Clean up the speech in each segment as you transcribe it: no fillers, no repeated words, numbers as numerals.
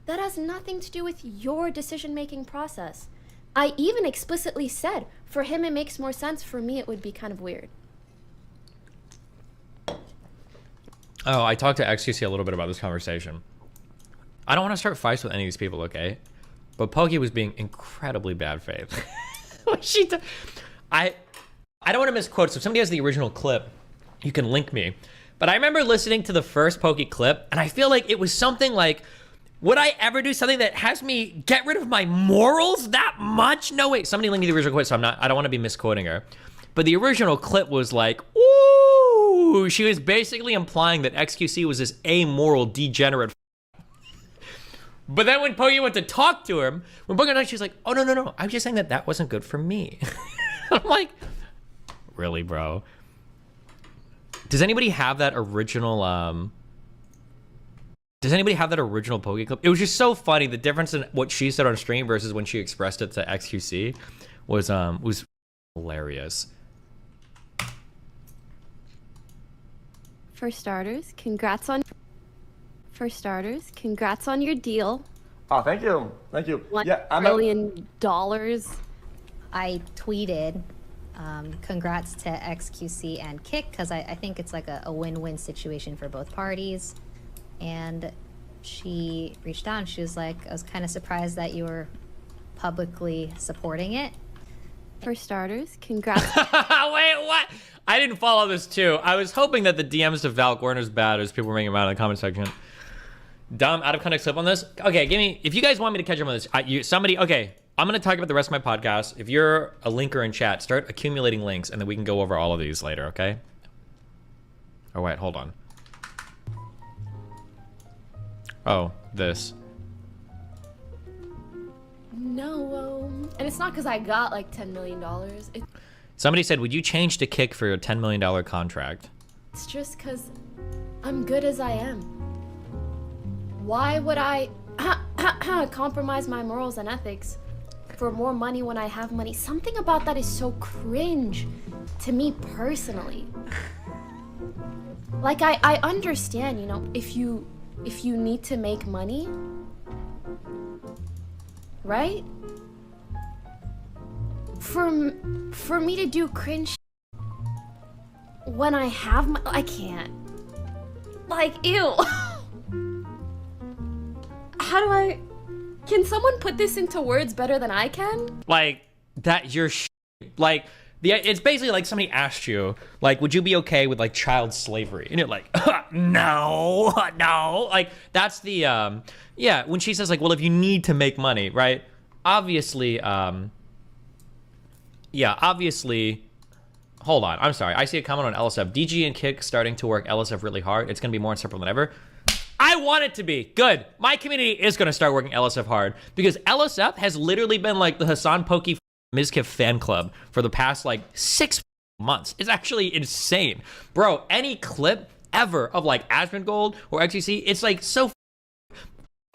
That has nothing to do with your decision-making process. I even explicitly said, for him it makes more sense, for me it would be kind of weird. Oh, I talked to XQC a little bit about this conversation. I don't want to start fights with any of these people, okay? But Poki was being incredibly bad faith. I don't want to misquote, so if somebody has the original clip, you can link me. But I remember listening to the first Poki clip, and I feel like it was something like, would I ever do something that has me get rid of my morals that much? No, wait, somebody linked me the original clip, so I don't want to be misquoting her. But the original clip was like, ooh, she was basically implying that XQC was this amoral, degenerate. But then when Poki went to talk to him, she's like, oh, no, I'm just saying that wasn't good for me. I'm like, really, bro? Does anybody have that original, Poki clip? It was just so funny. The difference in what she said on stream versus when she expressed it to XQC was hilarious. For starters, congrats on your deal. Oh, thank you. $1 million. I tweeted congrats to XQC and Kick, because I think it's like a win-win situation for both parties. And she reached out and she was like, I was kind of surprised that you were publicly supporting it. For starters, congrats. Wait, what? I didn't follow this too. I was hoping that the DMs to Valk weren't as bad as people were making them out in the comment section. Dumb, out of context clip on this? Okay, give me, if you guys want me to catch up on this, okay, I'm gonna talk about the rest of my podcast. If you're a linker in chat, start accumulating links and then we can go over all of these later, okay? Oh wait, hold on. Oh, this. No, and it's not because I got like $10 million. Somebody said, would you change to Kick for your $10 million contract? It's just because I'm good as I am. Why would I compromise my morals and ethics for more money when I have money? Something about that is so cringe to me personally. Like, I understand, you know, if you need to make money, right? For me to do cringe when I have I can't. Like, ew. How do I... Can someone put this into words better than I can? Like, that you're like, it's basically like somebody asked you, like, would you be okay with, like, child slavery? And you're like, no. Like, that's the, yeah, when she says, like, well, if you need to make money, right? Obviously, yeah, obviously, hold on, I'm sorry. I see a comment on LSF. DG and Kick starting to work LSF really hard. It's going to be more inseparable than ever. I want it to be. Good. My community is going to start working LSF hard because LSF has literally been like the Hassan Poki Mizkif fan club for the past like 6 months. It's actually insane. Bro, any clip ever of like Asmongold or XQC, it's like so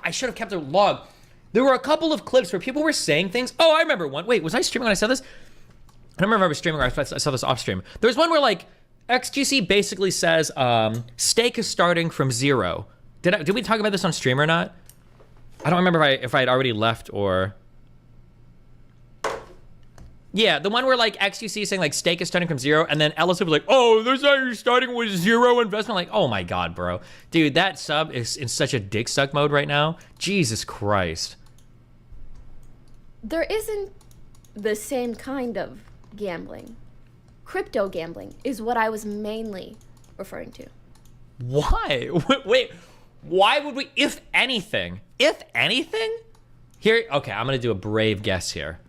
I should have kept a log. There were a couple of clips where people were saying things. Oh, I remember one. Wait, was I streaming when I said this? I don't remember if I was streaming or I saw this off stream. There was one where like XQC basically says stake is starting from 0. Did we talk about this on stream or not? I don't remember if I had already left or... Yeah, the one where like XQC saying like stake is starting from 0 and then LSF was like, oh, there's not you're starting with 0 investment. Like, oh my God, bro. Dude, that sub is in such a dick suck mode right now. Jesus Christ. There isn't the same kind of gambling. Crypto gambling is what I was mainly referring to. Why? Wait. Why would we, if anything, here, okay, I'm gonna do a brave guess here.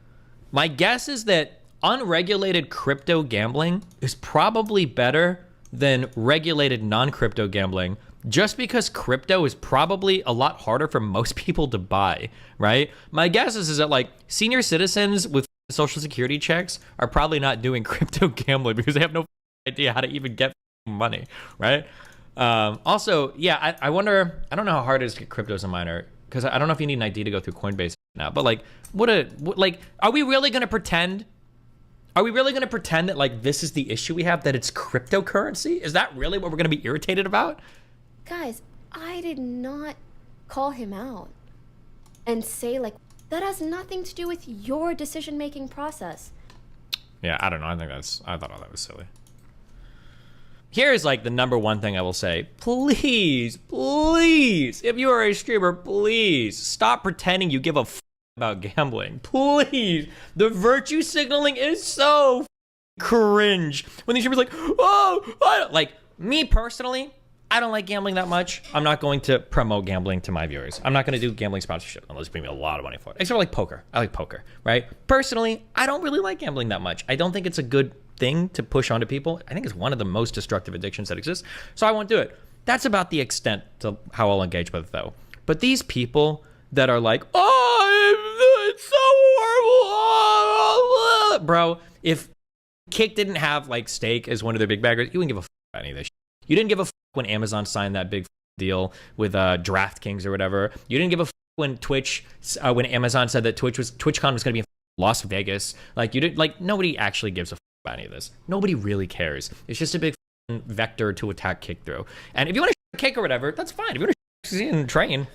My guess is that unregulated crypto gambling is probably better than regulated non-crypto gambling just because crypto is probably a lot harder for most people to buy, right? My guess is that like senior citizens with social security checks are probably not doing crypto gambling because they have no idea how to even get money, right? Also, yeah, I wonder, I don't know how hard it is to get crypto as a miner, because I don't know if you need an ID to go through Coinbase now, but like, are we really going to pretend that like this is the issue we have, that it's cryptocurrency? Is that really what we're going to be irritated about? Guys, I did not call him out. and say like, that has nothing to do with your decision-making process. Yeah, I don't know. I thought all that was silly. Here's like the number one thing I will say. Please, if you are a streamer, please stop pretending you give a about gambling. Please. The virtue signaling is so cringe. When these streamers are like, oh, like me personally, I don't like gambling that much. I'm not going to promote gambling to my viewers. I'm not going to do gambling sponsorship unless you pay me a lot of money for it. Except for like poker. I like poker, right? Personally, I don't really like gambling that much. I don't think it's a good thing to push onto people. I think it's one of the most destructive addictions that exists. So I won't do it. That's about the extent to how I'll engage with it though. But these people that are like, oh, it's so horrible. Bro, if Kick didn't have like Stake as one of their big baggers, you wouldn't give a about any of this shit. You didn't give a when Amazon signed that big deal with DraftKings or whatever. You didn't give a when Twitch, when Amazon said that TwitchCon was going to be in Las Vegas. Like you did, like nobody actually gives a about any of this. Nobody really cares. It's just a big vector to attack Kick through. And if you want to Kick or whatever, that's fine. If you want to and train,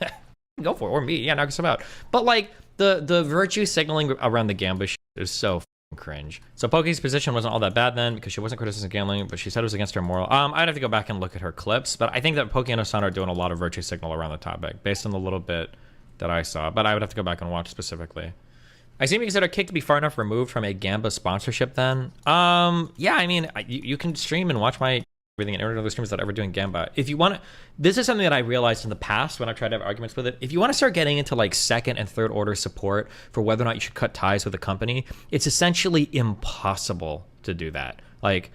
go for it. Or me, yeah, knock yourself out. But like the virtue signaling around the gambling shit is so cringe. So Poki's position wasn't all that bad then because she wasn't criticizing gambling, but she said it was against her moral. I'd have to go back and look at her clips, but I think that Poki and Osana are doing a lot of virtue signal around the topic based on the little bit that I saw, but I would have to go back and watch specifically. I seem to consider Kick to be far enough removed from a Gamba sponsorship then. Yeah, I mean, you can stream and watch my everything and every other streamers that are ever doing Gamba. If you want to, this is something that I realized in the past when I tried to have arguments with it. If you want to start getting into like second and third order support for whether or not you should cut ties with a company, it's essentially impossible to do that. Like,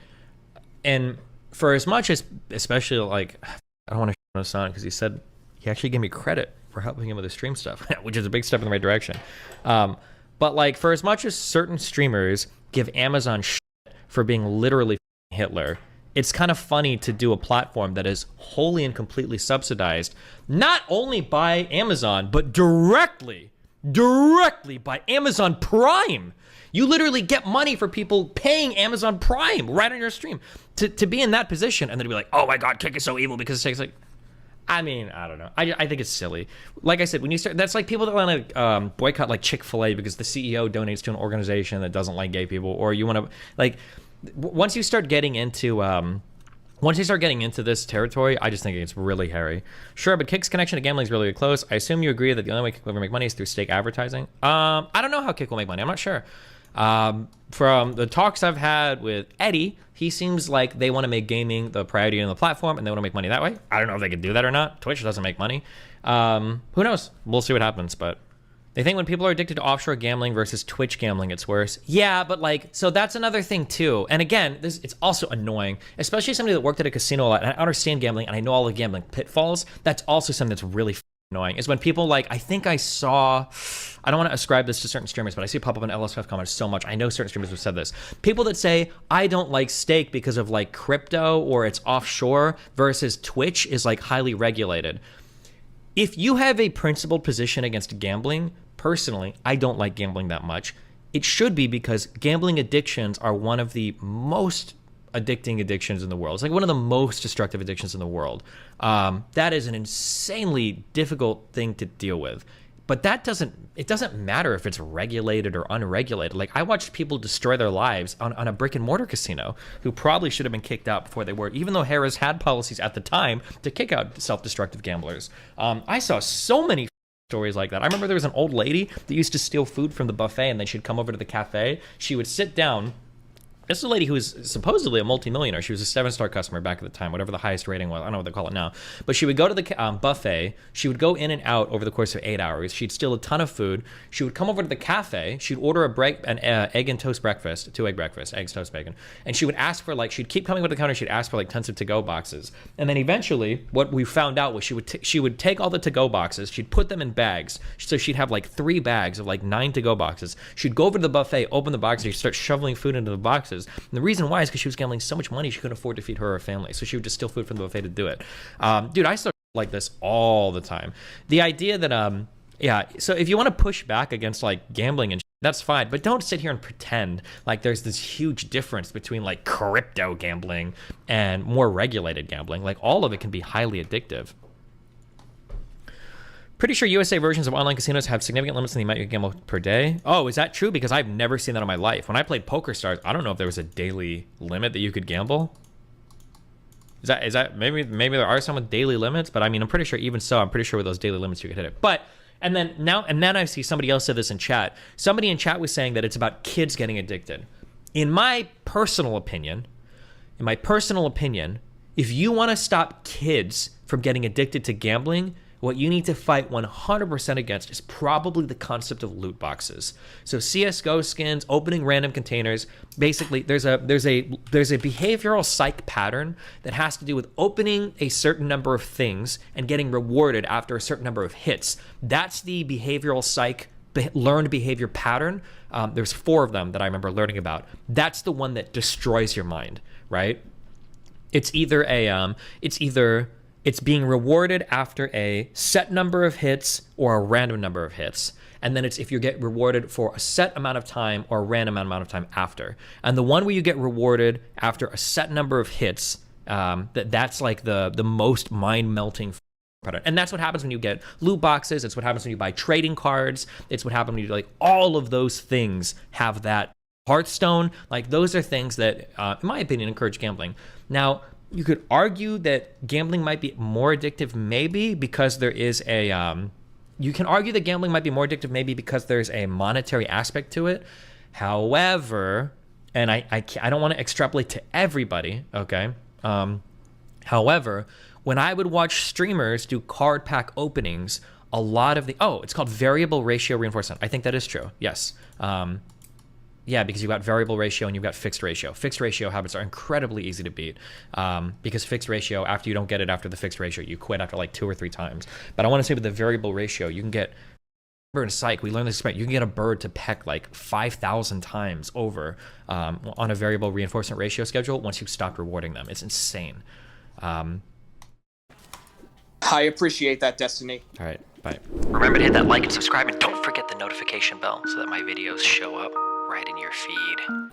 and for as much as, especially like, I don't want to show Hassan because he said he actually gave me credit for helping him with the stream stuff, which is a big step in the right direction. But like, for as much as certain streamers give Amazon shit for being literally Hitler, it's kind of funny to do a platform that is wholly and completely subsidized, not only by Amazon, but directly by Amazon Prime. You literally get money for people paying Amazon Prime right on your stream to be in that position, and then be like, oh my God, Kick is so evil because it's like, I mean, I don't know. I think it's silly. Like I said, when you start, that's like people that want to boycott like Chick-fil-A because the CEO donates to an organization that doesn't like gay people, or you want to like, once you start getting into this territory, I just think it's really hairy. Sure, but Kick's connection to gambling is really close. I assume you agree that the only way Kick will ever make money is through Stake advertising. I don't know how Kick will make money. I'm not sure. From the talks I've had with Eddie, he seems like they want to make gaming the priority on the platform and they want to make money that way. I don't know if they can do that or not. Twitch doesn't make money. Who knows? We'll see what happens, but they think when people are addicted to offshore gambling versus Twitch gambling, it's worse. Yeah, but like, so that's another thing too. And again, it's also annoying, especially somebody that worked at a casino a lot, and I understand gambling and I know all the gambling pitfalls. That's also something that's really annoying, is when people like, I think I saw, I don't want to ascribe this to certain streamers, but I see it pop up in LSF comments so much. I know certain streamers have said this. People that say, I don't like Stake because of like crypto or it's offshore versus Twitch is like highly regulated. If you have a principled position against gambling, personally, I don't like gambling that much. It should be because gambling addictions are one of the most addicting addictions in the world. It's like one of the most destructive addictions in the world. That is an insanely difficult thing to deal with. But it doesn't matter if it's regulated or unregulated. Like, I watched people destroy their lives on a brick and mortar casino who probably should have been kicked out before they were, even though Harrah's had policies at the time to kick out self-destructive gamblers. I saw so many stories like that. I remember there was an old lady that used to steal food from the buffet, and then she'd come over to the cafe. She would sit down. This is a lady who was supposedly a multimillionaire. She was a 7-star customer back at the time, whatever the highest rating was. I don't know what they call it now. But she would go to the buffet. She would go in and out over the course of 8 hours. She'd steal a ton of food. She would come over to the cafe. She'd order an egg and toast breakfast, 2-egg breakfast, eggs, toast, bacon. And she would ask for she'd keep coming over to the counter. She'd ask for tons of to-go boxes. And then eventually, what we found out was she would take all the to-go boxes. She'd put them in bags. So she'd have 3 bags of 9 to-go boxes. She'd go over to the buffet, open the boxes, she'd start shoveling food into the boxes. And the reason why is because she was gambling so much money she couldn't afford to feed her family, so she would just steal food from the buffet to do it. Dude, I start like this all the time. The idea that yeah, so if you want to push back against gambling and that's fine, but don't sit here and pretend like there's this huge difference between crypto gambling and more regulated gambling. All of it can be highly addictive. Pretty sure USA versions of online casinos have significant limits in the amount you can gamble per day. Oh, is that true? Because I've never seen that in my life. When I played PokerStars, I don't know if there was a daily limit that you could gamble. Is that maybe there are some with daily limits, but I mean, I'm pretty sure even so, I'm pretty sure with those daily limits you could hit it. But and then I see somebody else said this in chat. Somebody in chat was saying that it's about kids getting addicted. In my personal opinion, if you want to stop kids from getting addicted to gambling, what you need to fight 100% against is probably the concept of loot boxes. So CS:GO skins, opening random containers. Basically, there's a behavioral psych pattern that has to do with opening a certain number of things and getting rewarded after a certain number of hits. That's the behavioral psych learned behavior pattern. There's 4 of them that I remember learning about. That's the one that destroys your mind, right? It's being rewarded after a set number of hits or a random number of hits. And then it's if you get rewarded for a set amount of time or a random amount of time after. And the one where you get rewarded after a set number of hits, that's like the most mind-melting pattern. And that's what happens when you get loot boxes. It's what happens when you buy trading cards. It's what happens when you like all of those things have that Hearthstone. Like those are things that, in my opinion, encourage gambling. Now, you could argue that gambling might be more addictive maybe because there is a you can argue that gambling might be more addictive maybe because there's a monetary aspect to it. However, and I don't want to extrapolate to everybody, okay? However, when I would watch streamers do card pack openings, a lot of it's called variable ratio reinforcement. I think that is true. Yes. Yeah, because you've got variable ratio and you've got fixed ratio. Fixed ratio habits are incredibly easy to beat because fixed ratio, after you don't get it after the fixed ratio, you quit after like 2 or 3 times. But I want to say with the variable ratio, you can get, in Psych, we learned this, you can get a bird to peck like 5,000 times over on a variable reinforcement ratio schedule once you've stopped rewarding them. It's insane. I appreciate that, Destiny. All right, bye. Remember to hit that like and subscribe, and don't forget the notification bell so that my videos show up right in your feed.